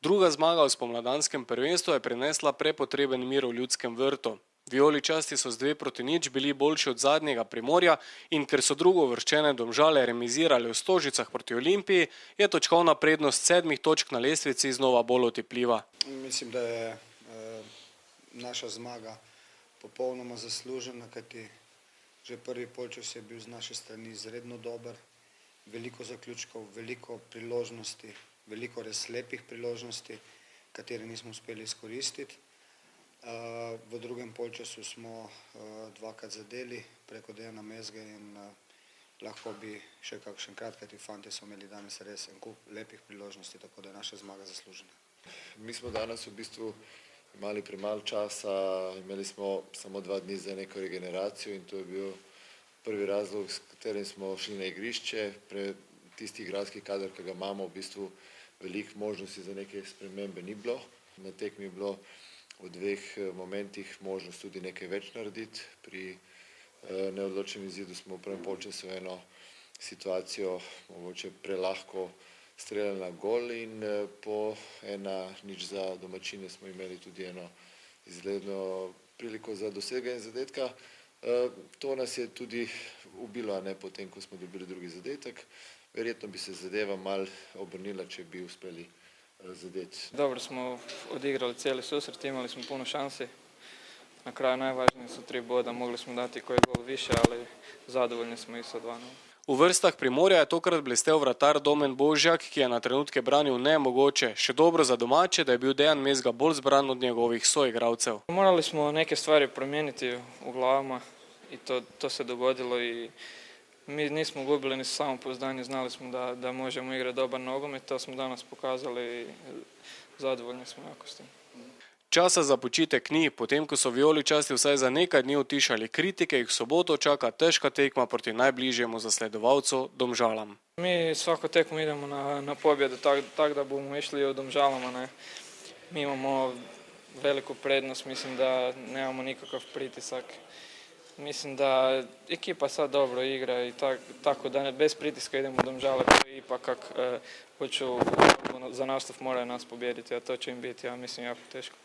Druga zmaga v spomladanskem prvenstvu je prinesla prepotreben mir v Ljudskem vrtu. Vijoličasti so z 2:0 bili boljši od zadnjega Primorja in ker so drugouvrščene Domžale remizirale v Stožicah proti Olimpiji, je točkovna prednost 7 točk na lestvici znova bolj otipljiva. Mislim, da je naša zmaga popolnoma zaslužena, kajti že prvi polčas je bil z naše strani izredno dober, veliko zaključkov, veliko priložnosti, veliko res lepih priložnosti, katere nismo uspeli izkoristiti. V drugem polčasu smo dvakrat zadeli preko Dejana Mezge in lahko bi še kakšenkrat, kajti fanti so imeli danes res en kup lepih priložnosti, tako da je naša zmaga zaslužena. Mi smo danes v bistvu imeli premalo časa, imeli smo samo 2 dni za neko regeneracijo in to je bil prvi razlog, s katerim smo šli na igrišče. Tisti igralski kader, ki ga imamo, v bistvu veliko možnosti za neke spremembe ni bilo. Na tekmi je bilo v 2 momentih možnost tudi nekaj več narediti. Pri neodločenem izidu smo v prvem polčasu eno situacijo mogoče prelahko streljali na gol in po 1:0 za domačine smo imeli tudi eno izgledno priliko za doseganje zadetka. To nas je tudi ubilo, ne, potem, ko smo dobili drugi zadetek. Verjetno bi se zadeva malo obrnila, če bi uspeli zadeti. Dobro smo odigrali cijeli susret, imali smo puno šansi. Na kraju najvažnije su 3 boda, mogli smo dati koji gol više, ali zadovoljni smo i sa 2:0. V vrstah Primorja je tokrat blestel vratar Domen Božjak, ki je na trenutke branil nemogoče. Še dobro za domače, da je bil Dejan Mezga bolj zbran od njegovih soigralcev. Morali smo neke stvari promijeniti u glavama i to se dogodilo i mi nismo gubili ni samopouzdanje, znali smo da možemo igrati dobar nogomet, to smo danas pokazali i zadovoljni smo jako s tim. Časa za počitek ni, potem ko so vijoličasti vsaj za nekaj dni utišali kritike, jih v soboto čaka težka tekma proti najbližjemu zasledovalcu Domžalam. Mi svako tekmu idemo na pobjedu, tak da bomo išli u Domžalama. Ne. Mi imamo veliku prednost, mislim da nemamo nikakav pritisak. Mislim da ekipa sad dobro igra i tako da bez pritiska idemo u Domžale, koji ipak hoću za nastav moraju nas pobijediti, a to će im biti, ja mislim, jako teško.